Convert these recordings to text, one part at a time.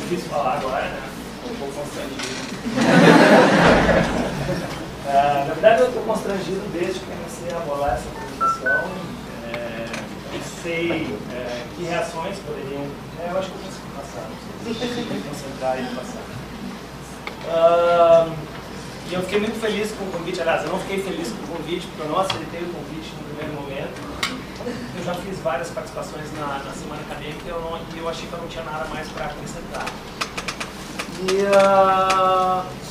difícil falar agora, né? Estou um pouco constrangido. Na verdade, eu estou constrangido desde que comecei a bolar essa apresentação. Pensei que reações poderiam... eu acho que eu consegui passar. Me concentrar e passar. E eu fiquei muito feliz com o convite. Aliás, eu não fiquei feliz com o convite, porque eu não aceitei o convite no primeiro momento. Eu já fiz várias participações na Semana Acadêmica e eu achei que eu não tinha nada mais para acrescentar.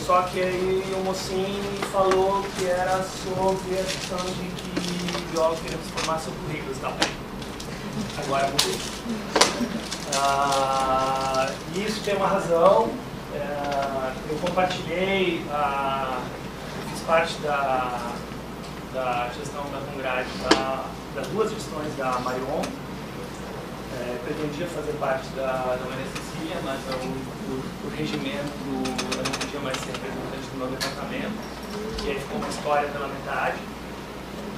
Só que aí o mocinho falou que era sobre a questão de que biólogos queriam se formar seu currículo e tal. Agora mudou. E isso tem uma razão. Eu compartilhei, eu fiz parte da gestão da Congrade, das duas gestões da Marion. Pretendia fazer parte da Maria Cecília, mas o regimento eu não podia mais ser representante do meu departamento, e aí ficou uma história pela metade.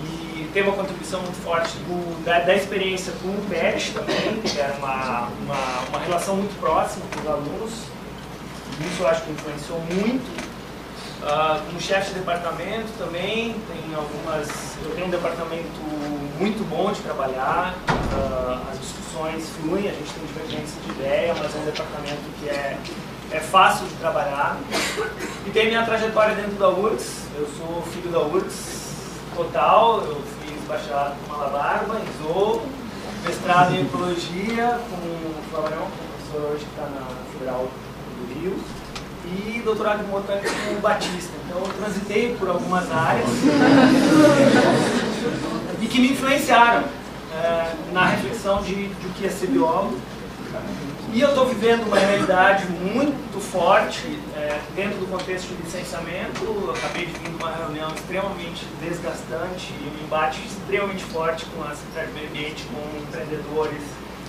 E teve uma contribuição muito forte da experiência com o PET também, que era uma relação muito próxima com os alunos. Isso eu acho que influenciou muito. Como chefe de departamento também, eu tenho um departamento muito bom de trabalhar, as discussões fluem, a gente tem divergência de ideia, mas é um departamento que é fácil de trabalhar. E tem minha trajetória dentro da URGS, eu sou filho da URGS total, eu fiz bacharelado com Malabarba, em Zoo, mestrado em Ecologia com o Flavarão, que é o professor hoje que está na Federal do Rio, e doutorado em Botânica com o Batista. Então eu transitei por algumas áreas e que me influenciaram na reflexão de o que é ser biólogo. E eu estou vivendo uma realidade muito forte dentro do contexto de licenciamento. Eu acabei de vir de uma reunião extremamente desgastante e um embate extremamente forte com a Secretaria do Meio Ambiente, com empreendedores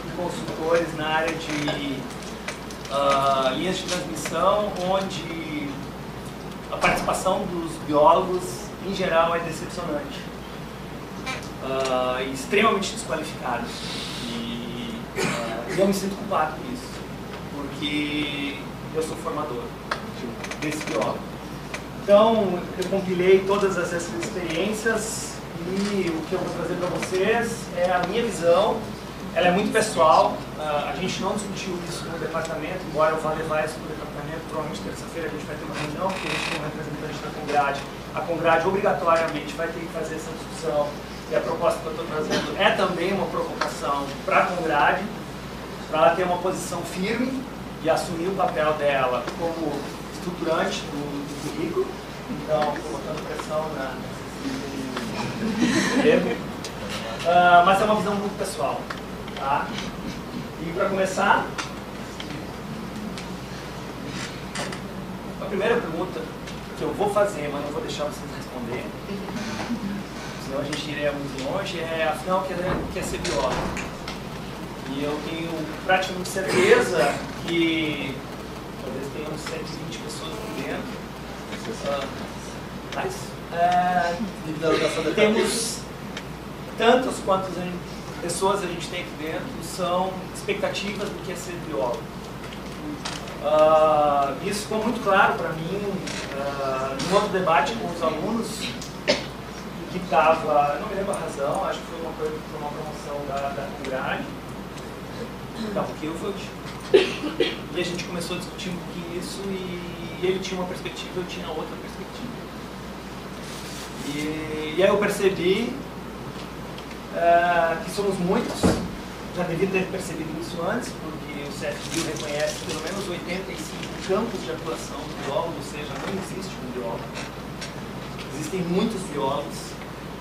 e consultores na área de linhas de transmissão, onde a participação dos biólogos, em geral, é decepcionante e extremamente desqualificada. E eu me sinto culpado por isso, porque eu sou formador desse biólogo. Então, eu compilei todas essas experiências e o que eu vou trazer para vocês é a minha visão. Ela é muito pessoal, a gente não discutiu isso no departamento, embora eu vá levar isso para o departamento. Provavelmente terça-feira a gente vai ter uma reunião, porque a gente tem um representante da Congrade. A Congrade obrigatoriamente vai ter que fazer essa discussão, e a proposta que eu estou trazendo é também uma provocação para a Congrade, para ela ter uma posição firme e assumir o papel dela como estruturante do currículo. Então, estou botando pressão na mas é uma visão muito pessoal. Tá? E para começar, a primeira pergunta que eu vou fazer, mas não vou deixar vocês responder, senão a gente iria muito longe, afinal, o que é ser biólogo? E eu tenho praticamente certeza que talvez tenhamos 120 pessoas aqui dentro. Temos tantas quantas pessoas a gente tem aqui dentro, são expectativas do que é ser biólogo. Isso ficou muito claro para mim num outro debate com os alunos, que estava, não me lembro a razão, acho que foi uma promoção da Congrade, estava o Kilfeld, e a gente começou a discutir um pouquinho isso, e ele tinha uma perspectiva, eu tinha outra perspectiva. E aí eu percebi que somos muitos, já devia ter percebido isso antes, porque o CFBio reconhece pelo menos 85 campos de atuação do biólogo, ou seja, não existe um biólogo. Existem muitos biólogos,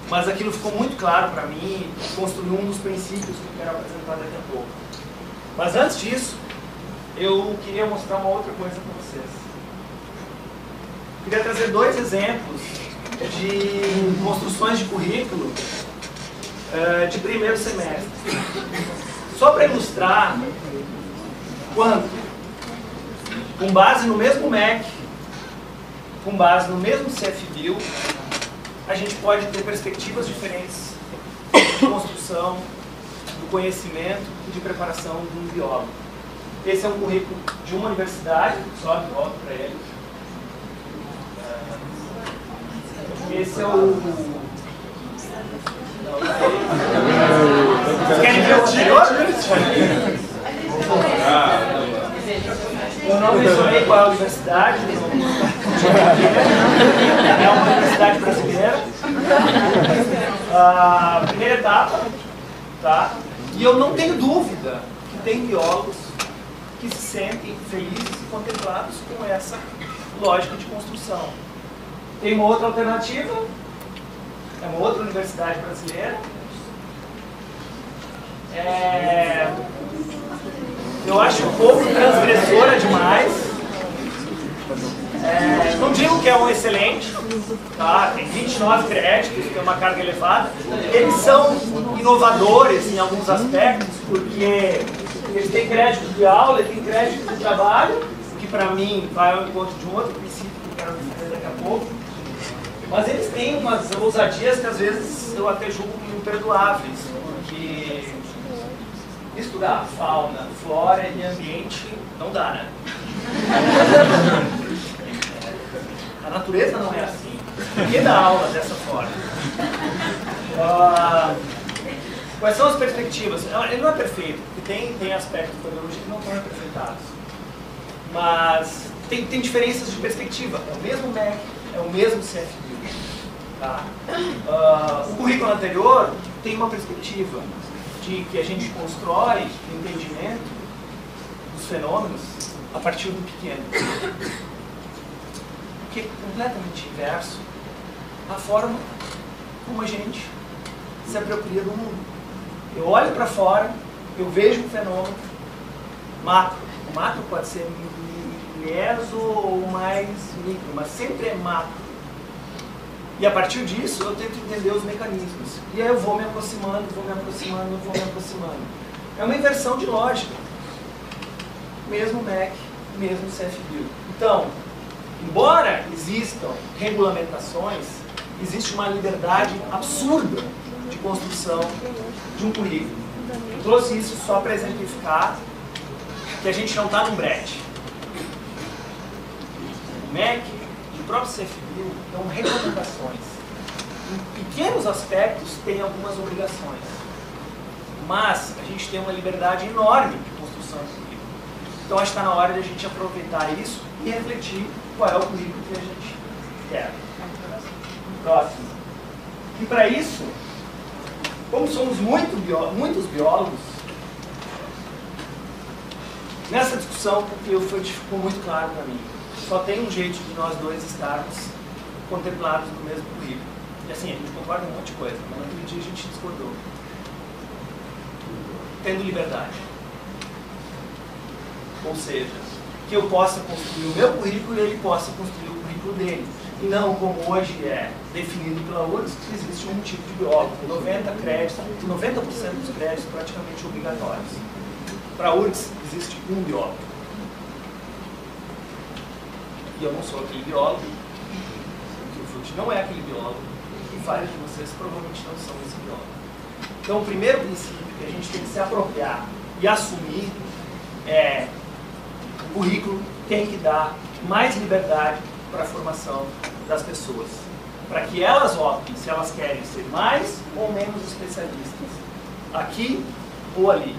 mas aquilo ficou muito claro para mim e construiu um dos princípios que eu quero apresentar daqui a pouco. Mas antes disso, eu queria mostrar uma outra coisa para vocês. Queria trazer dois exemplos de construções de currículo de primeiro semestre. Só para ilustrar quanto, com base no mesmo MEC, com base no mesmo CFBio, a gente pode ter perspectivas diferentes de construção do conhecimento e de preparação de um biólogo. Esse é um currículo de uma universidade, só volto para ele. Esse é o... Vocês querem ver o anterior? Eu não mencionei qual é a universidade. É uma universidade brasileira. Primeira etapa, tá? E eu não tenho dúvida que tem biólogos que se sentem felizes e contemplados com essa lógica de construção. Tem uma outra alternativa, é uma outra universidade brasileira. Eu acho um pouco transgressora demais. Não digo que é um excelente, tá? Tem 29 créditos, tem uma carga elevada. Eles são inovadores em alguns aspectos, porque eles têm crédito de aula, eles têm crédito de trabalho, que para mim vai ao encontro de um outro princípio que eu quero defender daqui a pouco. Mas eles têm umas ousadias que às vezes eu até julgo imperdoáveis, porque misturar fauna, flora e ambiente não dá, né? A natureza não é assim. Ninguém dá aula dessa forma. Quais são as perspectivas? Ele não é perfeito, porque tem aspectos da biologia que não estão apresentados. Mas tem diferenças de perspectiva. É o mesmo MEC, é o mesmo CFBio. Tá? O currículo anterior tem uma perspectiva de que a gente constrói o entendimento dos fenômenos a partir do pequeno. Que é completamente inverso à forma como a gente se apropria do mundo. Eu olho para fora, eu vejo um fenômeno macro. O macro pode ser meso ou mais micro, mas sempre é macro. E a partir disso eu tento entender os mecanismos. E aí eu vou me aproximando, vou me aproximando, vou me aproximando. É uma inversão de lógica. Mesmo MEC, mesmo CFBio. Então, embora existam regulamentações, existe uma liberdade absurda de construção de um currículo. Eu trouxe isso só para exemplificar que a gente não está num brete. O MEC e o próprio CFBio dão regulamentações. Em pequenos aspectos tem algumas obrigações, mas a gente tem uma liberdade enorme de construção de currículo. Então acho que está na hora de a gente aproveitar isso e refletir qual é o currículo que a gente quer. Próximo. E para isso, como somos muitos biólogos, nessa discussão, porque ficou muito claro para mim, só tem um jeito de nós dois estarmos contemplados no mesmo currículo. E assim, a gente concorda em um monte de coisa, mas naquele dia a gente discordou. Tendo liberdade. Ou seja, que eu possa construir o meu currículo e ele possa construir o currículo dele. E não como hoje é definido pela URGS, que existe um tipo de biólogo, 90% dos créditos praticamente obrigatórios. Para a URGS existe um biólogo. E eu não sou aquele biólogo, porque o Fute não é aquele biólogo, e vários de vocês provavelmente não são esse biólogo. Então o primeiro princípio que a gente tem que se apropriar e assumir é: o currículo tem que dar mais liberdade para a formação das pessoas, para que elas optem se elas querem ser mais ou menos especialistas, aqui ou ali,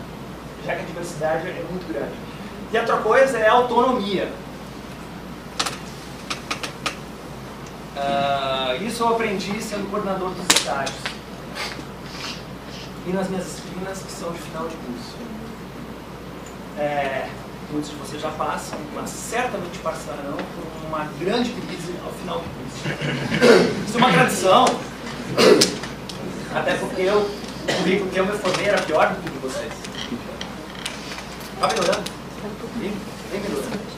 já que a diversidade é muito grande. E outra coisa é a autonomia. Isso eu aprendi sendo coordenador dos estágios e nas minhas disciplinas que são de final de curso. Muitos de vocês já passam, mas certamente passarão por uma grande crise ao final do curso. Isso é uma tradição, até porque o currículo que eu me formei era pior do que o de vocês. Está melhorando? Bem melhorando.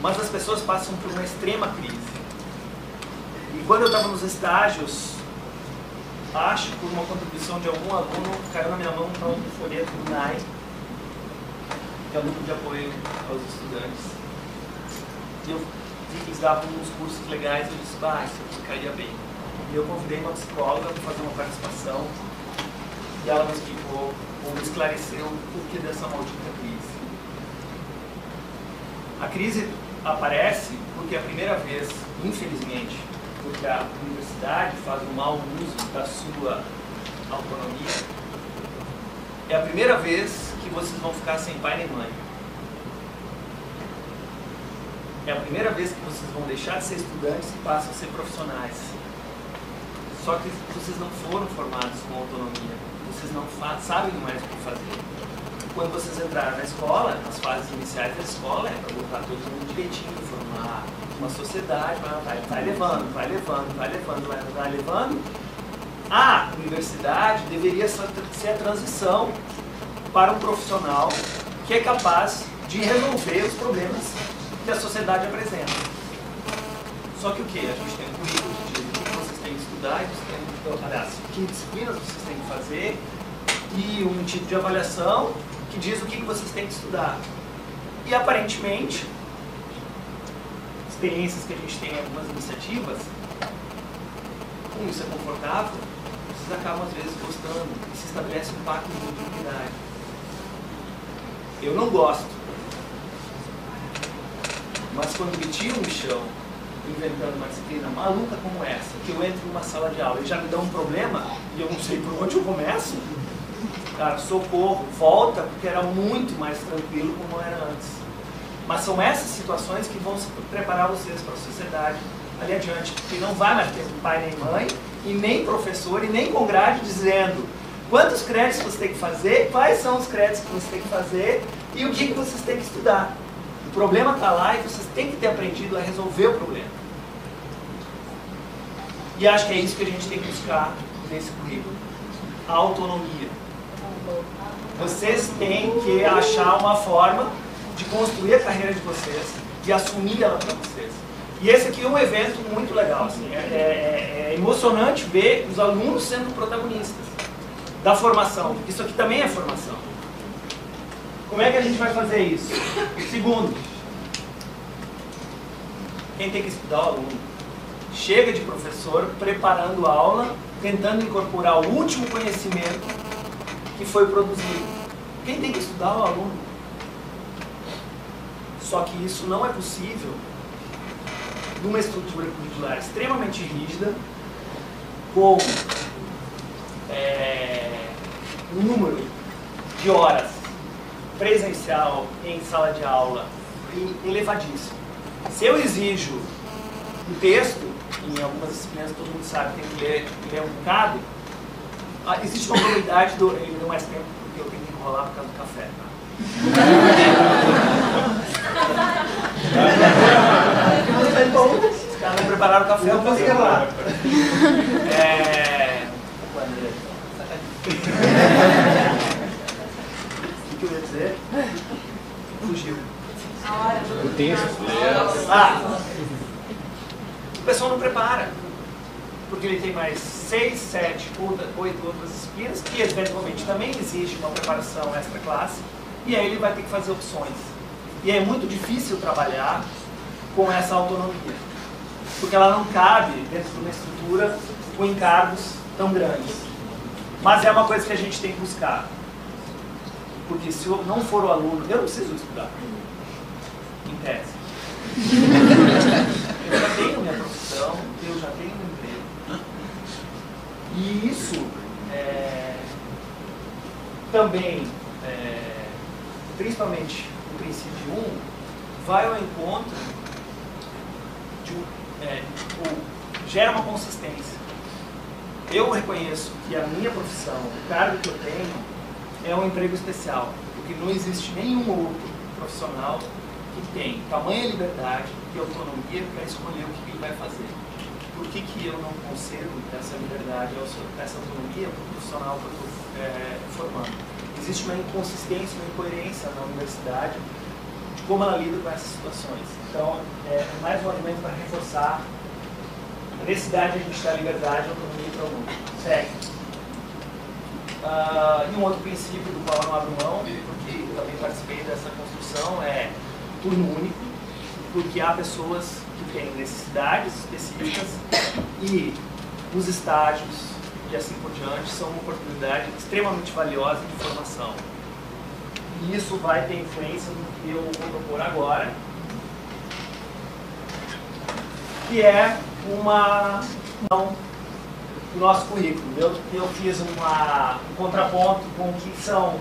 Mas as pessoas passam por uma extrema crise. E quando eu estava nos estágios, acho que por uma contribuição de algum aluno, caiu na minha mão um folheto do NAI, que é o Grupo de Apoio aos Estudantes. E eu vi que eles davam uns cursos legais e eu disse, isso aqui caía bem. E eu convidei uma psicóloga para fazer uma participação. e ela me explicou, ou me esclareceu o porquê dessa maldita crise. A crise aparece porque a primeira vez, infelizmente, porque a universidade faz um mau uso da sua autonomia, é a primeira vez que vocês vão ficar sem pai nem mãe. É a primeira vez que vocês vão deixar de ser estudantes e passam a ser profissionais. Só que vocês não foram formados com autonomia. Vocês não sabem mais o que fazer. Quando vocês entraram na escola, nas fases iniciais da escola, é para botar todo mundo direitinho, formar uma sociedade, vai levando. A universidade deveria ser a transição para um profissional que é capaz de resolver os problemas que a sociedade apresenta. Só que o que? A gente tem um currículo que diz o que vocês têm que estudar, aliás, que disciplinas vocês têm que fazer, e um tipo de avaliação que diz o que vocês têm que estudar. E aparentemente, experiências que a gente tem em algumas iniciativas, como isso é confortável, vocês acabam às vezes gostando e se estabelece um pacto de oportunidade. Eu não gosto. Mas quando me tiram no chão, inventando uma disciplina maluca como essa, que eu entro numa sala de aula e já me dá um problema e eu não sei por onde eu começo, cara, socorro, volta, porque era muito mais tranquilo como era antes. Mas são essas situações que vão preparar vocês para a sociedade ali adiante, porque não vai mais ter pai nem mãe, e nem professor, e nem com grade dizendo quantos créditos você tem que fazer, quais são os créditos que você tem que fazer e o que vocês têm que estudar. O problema está lá e vocês têm que ter aprendido a resolver o problema. E acho que é isso que a gente tem que buscar nesse currículo. A autonomia. Vocês têm que achar uma forma de construir a carreira de vocês e assumir ela para vocês. E esse aqui é um evento muito legal. Assim. É emocionante ver os alunos sendo protagonistas da formação. Isso aqui também é formação. Como é que a gente vai fazer isso? Segundo, quem tem que estudar é o aluno. Chega de professor preparando a aula, tentando incorporar o último conhecimento que foi produzido. Quem tem que estudar é o aluno. Só que isso não é possível numa estrutura curricular extremamente rígida, com um número de horas presencial em sala de aula elevadíssimo. Se eu exijo um texto, em algumas disciplinas todo mundo sabe que tem que ler um bocado, existe uma probabilidade de ele não mais tempo porque eu tenho que enrolar por causa do café. Tá? Os caras não prepararam o café, eu posso enrolar. O que eu ia dizer? Fugiu. O texto. O pessoal não prepara, porque ele tem mais 6, 7, 8 outras disciplinas, que eventualmente também exige uma preparação extra classe, e aí ele vai ter que fazer opções. E é muito difícil trabalhar com essa autonomia, porque ela não cabe dentro de uma estrutura com encargos tão grandes. Mas é uma coisa que a gente tem que buscar, porque se eu não for o aluno, eu não preciso estudar, em tese. Eu já tenho minha profissão, eu já tenho meu emprego. E isso também, principalmente no princípio 1, vai ao encontro de gera uma consistência. Eu reconheço que a minha profissão, o cargo que eu tenho, é um emprego especial, porque não existe nenhum outro profissional que tem tamanha liberdade e autonomia para escolher o que ele vai fazer. Por que eu não concedo essa liberdade, essa autonomia para o profissional que eu estou formando? Existe uma inconsistência, uma incoerência na universidade de como ela lida com essas situações. Então, é mais um argumento para reforçar a necessidade de a gente dar liberdade e autonomia para o aluno. Segue. E um outro princípio do qual eu não abro mão, porque eu também participei dessa construção, é turno único, porque há pessoas que têm necessidades específicas e nos estágios, e assim por diante, são uma oportunidade extremamente valiosa de formação. E isso vai ter influência no que eu vou propor agora, que é o nosso currículo. Eu fiz um contraponto com o que são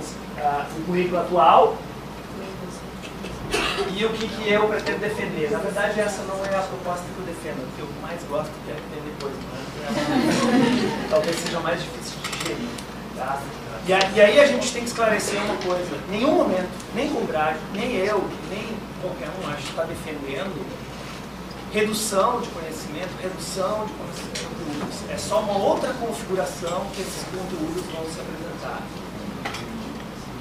o currículo atual e o que eu pretendo defender. Na verdade, essa não é a proposta que eu defendo. O que eu mais gosto é ter depois, né? Talvez seja mais difícil de digerir. Tá? E aí a gente tem que esclarecer uma coisa. Em nenhum momento, nem com grade, nem eu, nem qualquer um, acho que está defendendo redução de conhecimento, redução de conteúdos. É só uma outra configuração que esses conteúdos vão se apresentar.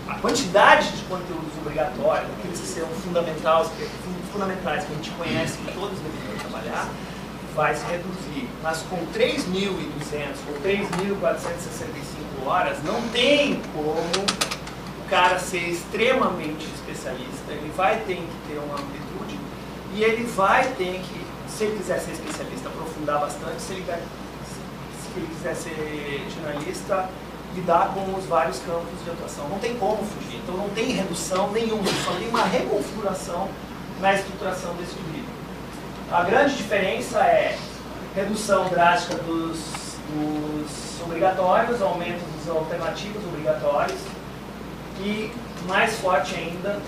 A quantidade de conteúdos obrigatórios, aqueles que são fundamentais que a gente conhece, que todos deveriam trabalhar, vai se reduzir. Mas com 3.200 ou 3.465 horas, não tem como o cara ser extremamente especialista. Ele vai ter que ter uma amplitude e ele vai ter que, se ele quiser ser especialista, aprofundar bastante. Se ele quiser ser generalista, lidar com os vários campos de atuação. Não tem como fugir. Então não tem redução nenhuma, só tem uma reconfiguração na estruturação desse livro. A grande diferença é redução drástica dos obrigatórios, aumento dos alternativos obrigatórios e mais forte ainda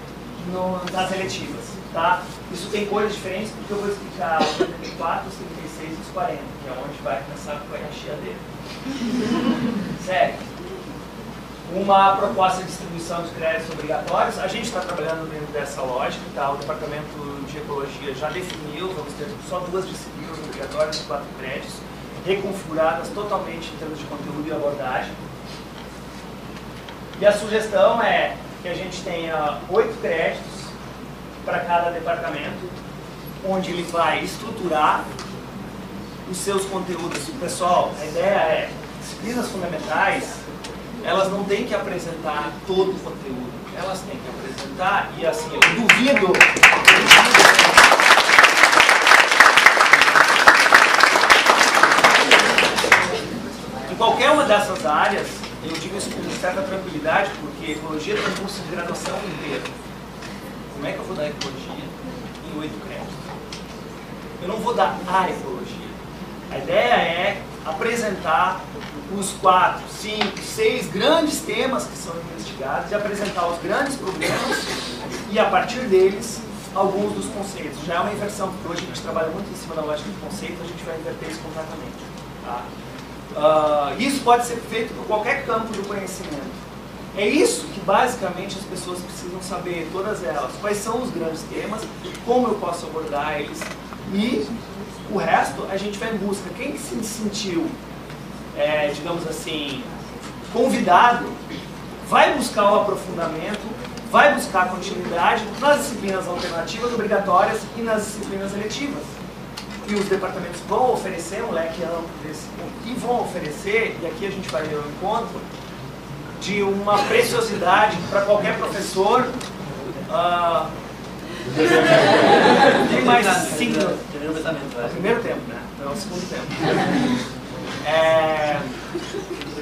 nas eletivas. Tá? Isso tem coisas diferentes porque eu vou explicar os 84, os 36 e os 40, que é onde vai começar a chiadeira. Sério. Uma proposta de distribuição de créditos obrigatórios, a gente está trabalhando dentro dessa lógica, tá? O Departamento de Ecologia já definiu, vamos ter só 2 disciplinas obrigatórias e 4 créditos, reconfiguradas totalmente em termos de conteúdo e abordagem. E a sugestão é que a gente tenha 8 créditos para cada departamento, onde ele vai estruturar os seus conteúdos. E, pessoal, a ideia é, disciplinas fundamentais, elas não têm que apresentar todo o conteúdo, elas têm que apresentar, e assim, eu duvido... Em qualquer uma dessas áreas, eu digo isso com certa tranquilidade, porque ecologia tem um curso de graduação inteiro. Como é que eu vou dar ecologia em 8 créditos? Eu não vou dar a ecologia. A ideia é apresentar os 4, 5, 6 grandes temas que são investigados e apresentar os grandes problemas e, a partir deles, alguns dos conceitos. Já é uma inversão, porque hoje a gente trabalha muito em cima da lógica do conceito, a gente vai inverter isso completamente. Tá? Isso pode ser feito por qualquer campo do conhecimento. É isso que, basicamente, as pessoas precisam saber, todas elas. Quais são os grandes temas, como eu posso abordar eles e o resto a gente vai em busca. Quem se sentiu, digamos assim, convidado, vai buscar o aprofundamento, vai buscar a continuidade nas disciplinas alternativas obrigatórias e nas disciplinas eletivas. E os departamentos vão oferecer um leque amplo desse, e vão oferecer, e aqui a gente vai ver o encontro, de uma preciosidade para qualquer professor. Tem mais 5. Primeiro tempo, né? Não, o segundo tempo.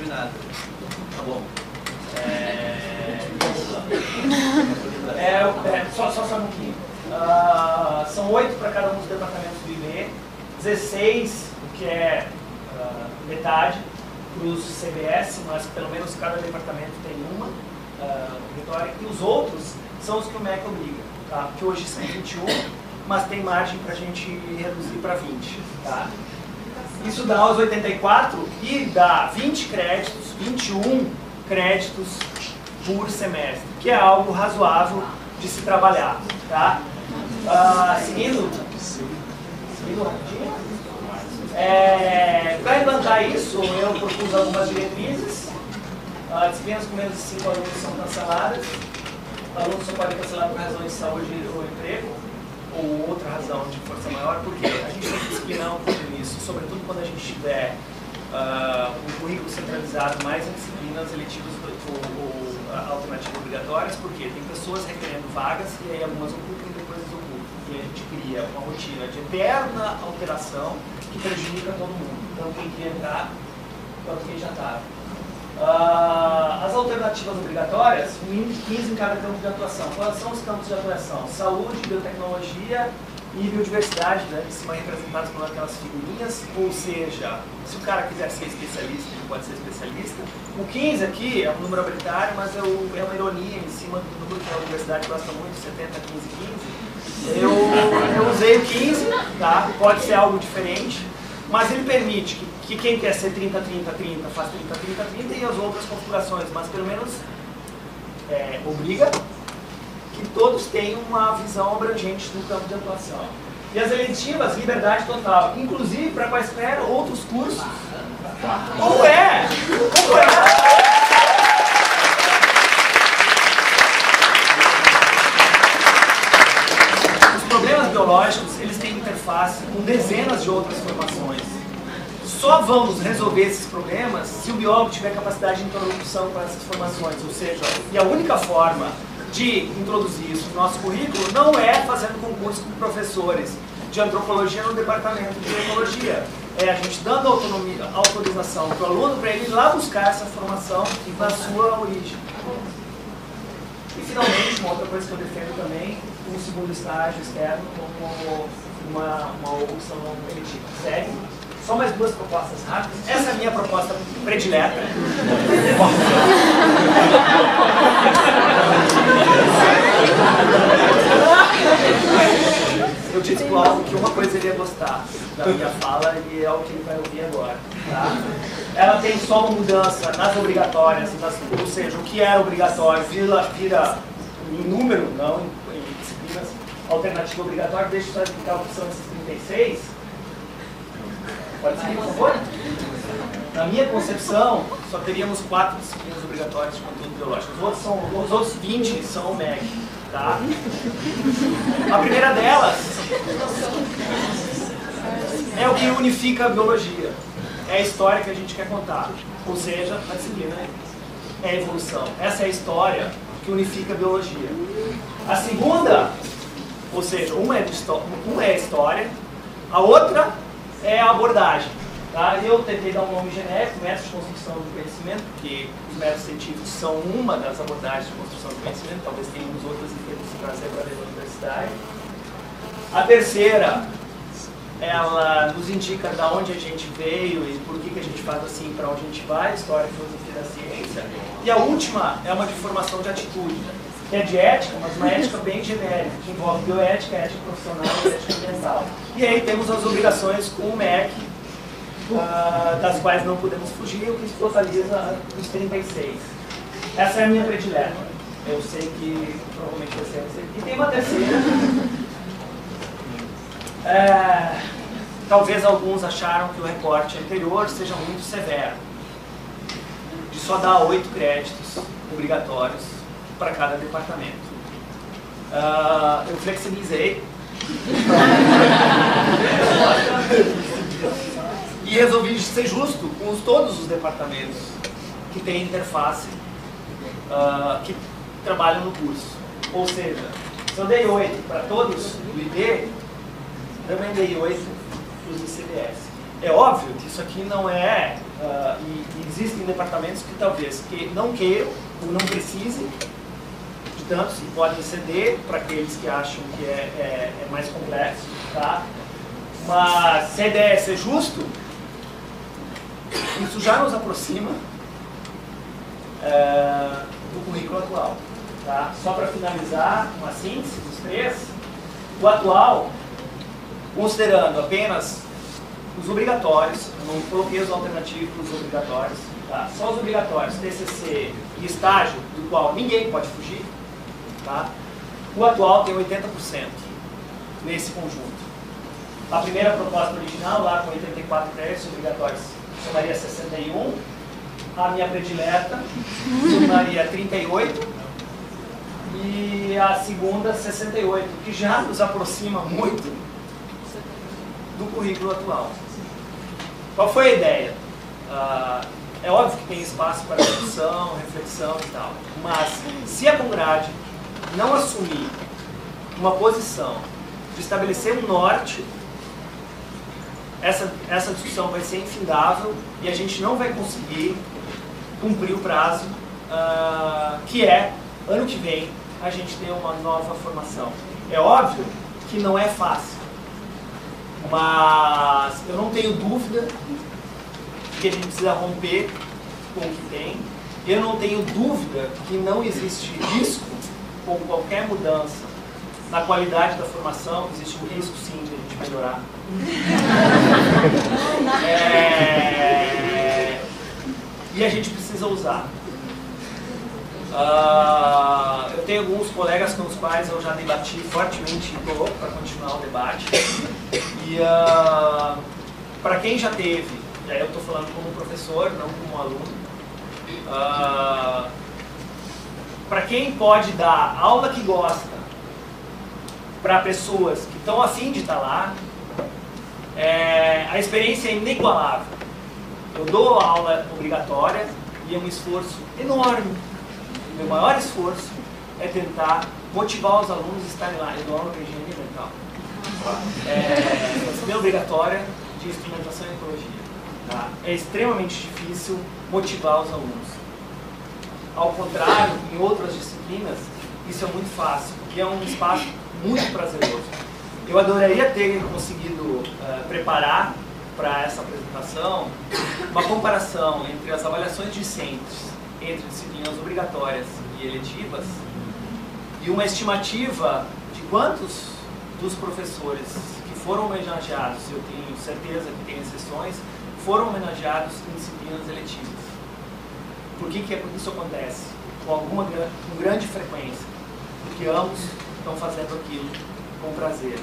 Tá bom. Só um pouquinho. São 8 para cada um dos departamentos do IB, 16, o que é metade, para os CBS, mas pelo menos cada departamento tem uma vitória, e os outros são os que o MEC obriga, tá? Que hoje são 21, mas tem margem para a gente reduzir para 20. Tá? Isso dá os 84 e dá 20 créditos, 21 créditos por semestre, que é algo razoável de se trabalhar. Tá? Seguindo rapidinho. Para implantar isso, eu propus algumas diretrizes. Disciplinas com menos de 5 alunos são canceladas. Alunos só podem cancelar por razões de saúde ou emprego, ou outra razão de força maior, porque a gente tem que disciplinar um pouco nisso, sobretudo quando a gente tiver um currículo centralizado mais em disciplinas eletivas ou alternativas obrigatórias, porque tem pessoas requerendo vagas e aí algumas ocupam e depois desocupam. E a gente cria uma rotina de eterna alteração que prejudica todo mundo. Então quem quer entrar quem já estava. As alternativas obrigatórias, 15 em cada campo de atuação. Quais são os campos de atuação? Saúde, biotecnologia e biodiversidade, né, em cima representados por aquelas figurinhas, ou seja, se o cara quiser ser especialista, ele pode ser especialista. O 15 aqui é um número arbitrário, mas é uma ironia em cima do número que a universidade gosta muito, 70, 15, 15. Eu usei o 15, tá? Pode ser algo diferente, mas ele permite que quem quer ser 30, 30, 30 faz 30, 30, 30 e as outras configurações, mas pelo menos obriga que todos tenham uma visão abrangente do campo de atuação. E as eletivas, liberdade total, inclusive para quaisquer outros cursos. Como é? Como é? Os problemas biológicos, eles têm interface com dezenas de outras formações. Só vamos resolver esses problemas se o biólogo tiver capacidade de interlocução com essas formações, ou seja, e a única forma de introduzir isso no nosso currículo não é fazendo concurso com professores de antropologia no departamento de ecologia. É a gente dando autorização para o aluno para ele ir lá buscar essa formação na sua origem. E finalmente, uma outra coisa que eu defendo também, um segundo estágio externo como uma opção eletiva. Segue. Só mais duas propostas rápidas. Essa é a minha proposta predileta. Eu disse pro Aldo que uma coisa ele ia gostar da minha fala e é o que ele vai ouvir agora. Tá? Ela tem só uma mudança nas obrigatórias, ou seja, o que era obrigatório vira em número, não em disciplinas, alternativa obrigatória. Deixa eu só explicar o que são esses 36. Pode seguir, por favor? Na minha concepção, só teríamos 4 disciplinas obrigatórias de conteúdo biológico. Os outros 20 são o MEC. Tá? A primeira delas é o que unifica a biologia. É a história que a gente quer contar. Ou seja, a disciplina é a evolução. Essa é a história que unifica a biologia. A segunda, ou seja, uma é a história, a outra é a abordagem. Tá? Eu tentei dar um nome genérico, métodos de construção do conhecimento, porque os métodos científicos são uma das abordagens de construção do conhecimento, talvez tenhamos outras que temos que trazer para dentro da universidade. A terceira, ela nos indica de onde a gente veio e por que a gente faz assim, para onde a gente vai, história e filosofia da ciência. E a última é uma de formação de atitude, que é de ética, mas uma ética bem genérica, que envolve bioética, ética profissional e ética ambiental. E aí temos as obrigações com o MEC, das quais não podemos fugir, o que totaliza os 36. Essa é a minha predileta. Eu sei que provavelmente você vai ser. E tem uma terceira. Talvez alguns acharam que o recorte anterior seja muito severo, de só dar 8 créditos obrigatórios para cada departamento. Eu flexibilizei e resolvi ser justo com todos os departamentos que têm interface, que trabalham no curso. Ou seja, se eu dei 8 para todos do ID, também dei 8 para os ICBS. É óbvio que isso aqui não é, e existem departamentos que talvez não queiram ou não precisem de tantos e podem ceder para aqueles que acham que é mais complexo. Tá? Mas se a ideia é ser justo, isso já nos aproxima do currículo atual. Tá? Só para finalizar, uma síntese dos 3, o atual, considerando apenas os obrigatórios, eu não coloquei os alternativos para os obrigatórios, tá? Só os obrigatórios, TCC e estágio, do qual ninguém pode fugir, tá? O atual tem 80% nesse conjunto. A primeira proposta original, lá com 84 créditos obrigatórios, somaria 61. A minha predileta somaria 38. E a segunda, 68, que já nos aproxima muito do currículo atual. Qual foi a ideia? É óbvio que tem espaço para discussão, reflexão e tal, mas se a Congrade não assumir uma posição de estabelecer um norte, essa discussão vai ser infindável e a gente não vai conseguir cumprir o prazo, que é, ano que vem, a gente ter uma nova formação. É óbvio que não é fácil, mas eu não tenho dúvida que a gente precisa romper com o que tem. Eu não tenho dúvida que não existe risco com qualquer mudança na qualidade da formação. Existe um risco, sim, de a gente melhorar. E a gente precisa usar. Eu tenho alguns colegas com os quais eu já debati fortemente e estou louco para continuar o debate. E para quem já teve, e aí eu estou falando como professor, não como aluno, para quem pode dar aula que gosta para pessoas que estão a fim de estar lá, a experiência é inigualável. Eu dou aula obrigatória e é um esforço enorme. Meu maior esforço é tentar motivar os alunos a estarem lá. Eu dou aula de engenharia ambiental. Disciplina obrigatória de instrumentação e ecologia. Tá? É extremamente difícil motivar os alunos. Ao contrário, em outras disciplinas, isso é muito fácil, porque é um espaço muito prazeroso. Eu adoraria ter conseguido preparar para essa apresentação uma comparação entre as avaliações discentes, entre disciplinas obrigatórias e eletivas, e uma estimativa de quantos dos professores que foram homenageados, eu tenho certeza que tem exceções, foram homenageados em disciplinas eletivas. Por que isso acontece? Com grande frequência. Porque ambos estão fazendo aquilo com prazer.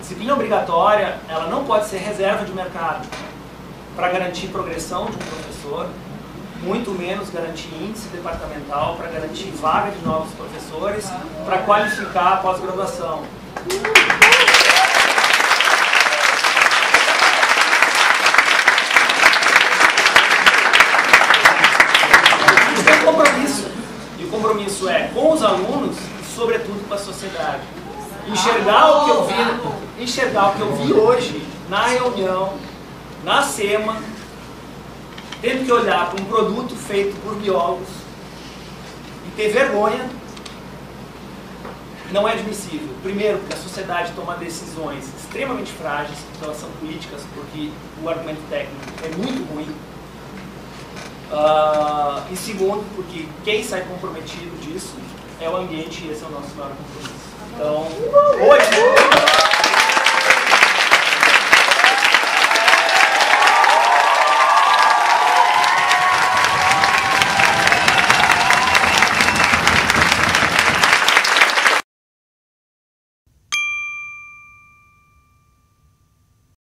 Disciplina obrigatória, ela não pode ser reserva de mercado para garantir progressão de um professor, muito menos garantir índice departamental, para garantir vaga de novos professores, para qualificar a pós-graduação. E o compromisso é com os alunos e, sobretudo, com a sociedade. Enxergar o que eu vi hoje na reunião, na SEMA, tendo que olhar para um produto feito por biólogos e ter vergonha, não é admissível. Primeiro, porque a sociedade toma decisões extremamente frágeis, porque elas são políticas, porque o argumento técnico é muito ruim. E segundo, porque quem sai comprometido disso é o ambiente, e esse é o nosso maior compromisso. Então, hoje...